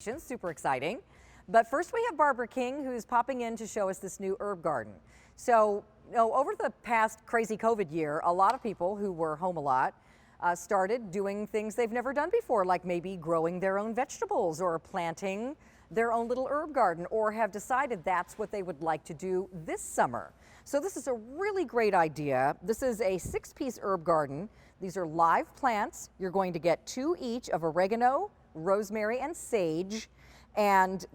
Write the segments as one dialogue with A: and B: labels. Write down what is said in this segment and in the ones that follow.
A: Super exciting. But first we have Barbara King, who's popping in to show us this new herb garden. So, over the past crazy COVID year, a lot of people who were home a lot started doing things they've never done before, like maybe growing their own vegetables or planting their own little herb garden, or have decided that's what they would like to do this summer. So this is a really great idea. This is a 6-piece herb garden. These are live plants. You're going to get 2 each of oregano, rosemary, and sage. And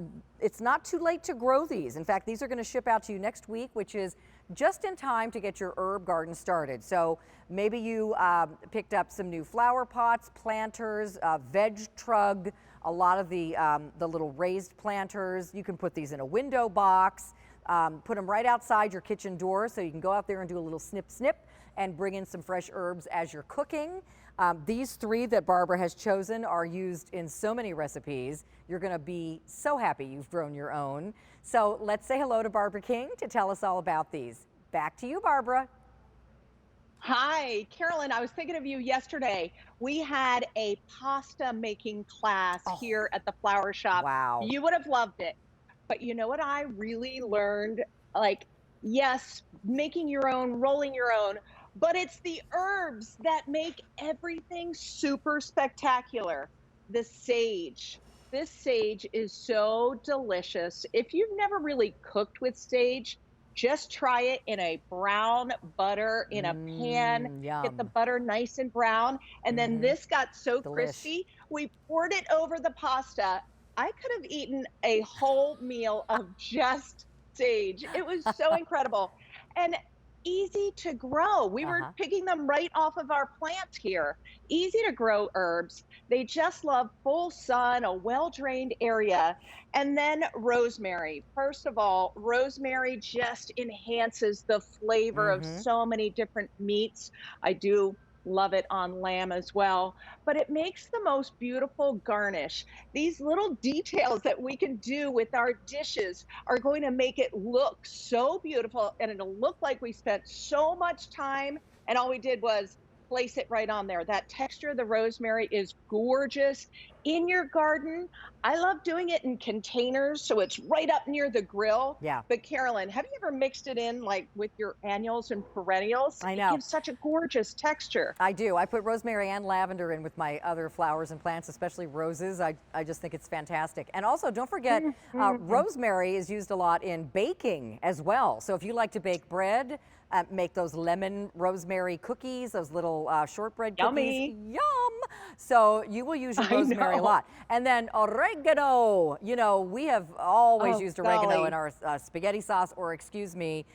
A: it's not too late to grow these. In fact, these are going to ship out to you next week, which is just in time to get your herb garden started. So maybe you picked up some new flower pots, planters, veg trug, a lot of the little raised planters. You can put these in a window box, put them right outside your kitchen door so you can go out there and do a little snip snip and bring in some fresh herbs as you're cooking. These 3 that Barbara has chosen are used in so many recipes. You're going to be so happy you've grown your own. So let's say hello to Barbara King to tell us all about these. Back to you, Barbara.
B: Hi, Carolyn. I was thinking of you yesterday. We had a pasta making class here at the flower shop.
A: Wow.
B: You would have loved it. But you know what I really learned? Like, yes, making your own, rolling your own, but it's the herbs that make everything super spectacular. The sage. This sage is so delicious. If you've never really cooked with sage, just try it in a brown butter in a pan.
A: Yum.
B: Get the butter nice and brown. And then this got so crispy. We poured it over the pasta. I could have eaten a whole meal of just sage. It was so incredible. And easy to grow. We were picking them right off of our plant here. Easy to grow herbs. They just love full sun, a well-drained area. And then rosemary. First of all, rosemary just enhances the flavor of so many different meats. I do love it on lamb as well, but it makes the most beautiful garnish. These little details that we can do with our dishes are going to make it look so beautiful, and it'll look like we spent so much time and all we did was place it right on there. That texture of the rosemary is gorgeous. In your garden, I love doing it in containers so it's right up near the grill.
A: Yeah.
B: But Carolyn, have you ever mixed it in like with your annuals and perennials?
A: I know.
B: It gives such a gorgeous texture.
A: I do. I put rosemary and lavender in with my other flowers and plants, especially roses. I just think it's fantastic. And also, don't forget, rosemary is used a lot in baking as well. So if you like to bake bread, make those lemon rosemary cookies, those little shortbread cookies. Yum! So you will use your rosemary a lot. And then oregano. You know, we have always used oregano in our spaghetti sauce, or excuse me,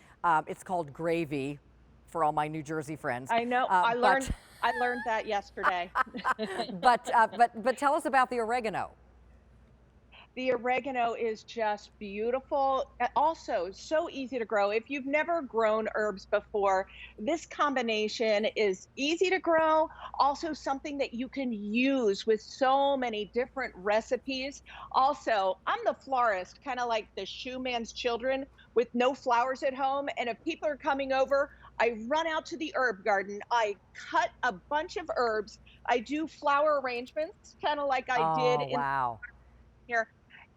A: it's called gravy for all my New Jersey friends.
B: I know. I learned that yesterday.
A: but tell us about the oregano.
B: The oregano is just beautiful. Also, so easy to grow. If you've never grown herbs before, this combination is easy to grow. Also, something that you can use with so many different recipes. Also, I'm the florist, kind of like the shoe man's children with no flowers at home. And if people are coming over, I run out to the herb garden. I cut a bunch of herbs. I do flower arrangements, kind of like I did in here.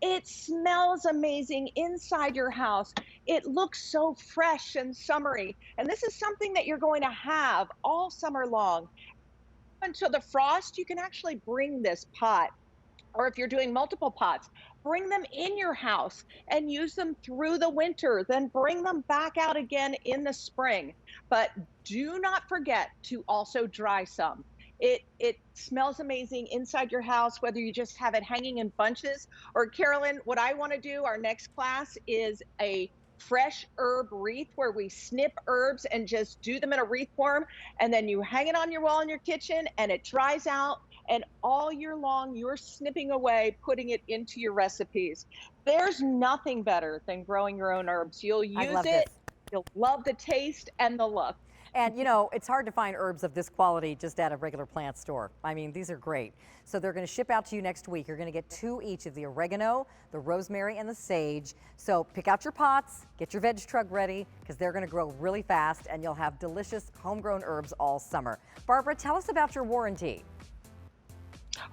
B: It smells amazing inside your house. It looks so fresh and summery. And this is something that you're going to have all summer long. Until the frost, you can actually bring this pot, or if you're doing multiple pots, bring them in your house and use them through the winter, then bring them back out again in the spring. But do not forget to also dry some. It smells amazing inside your house, whether you just have it hanging in bunches. Or Carolyn, what I want to do, our next class is a fresh herb wreath where we snip herbs and just do them in a wreath form. And then you hang it on your wall in your kitchen and it dries out. And all year long, you're snipping away, putting it into your recipes. There's nothing better than growing your own herbs. You'll use it. You'll love the taste and the look.
A: And you know, it's hard to find herbs of this quality just at a regular plant store. I mean, these are great. So they're going to ship out to you next week. You're going to get 2 each of the oregano, the rosemary, and the sage. So pick out your pots, get your veg trug ready, because they're going to grow really fast, and you'll have delicious homegrown herbs all summer. Barbara, tell us about your warranty.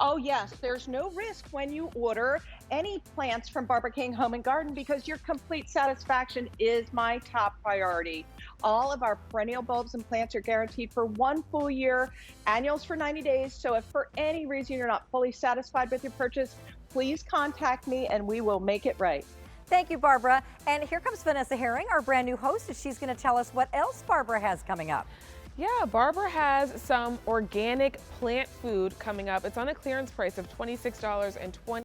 B: Oh, yes, there's no risk when you order any plants from Barbara King Home and Garden because your complete satisfaction is my top priority. All of our perennial bulbs and plants are guaranteed for 1 full year, annuals for 90 days. So if for any reason you're not fully satisfied with your purchase, please contact me and we will make it right.
A: Thank you, Barbara. And here comes Vanessa Herring, our brand new host, and she's going to tell us what else Barbara has coming up.
C: Yeah, Barbara has some organic plant food coming up. It's on a clearance price of $26.20.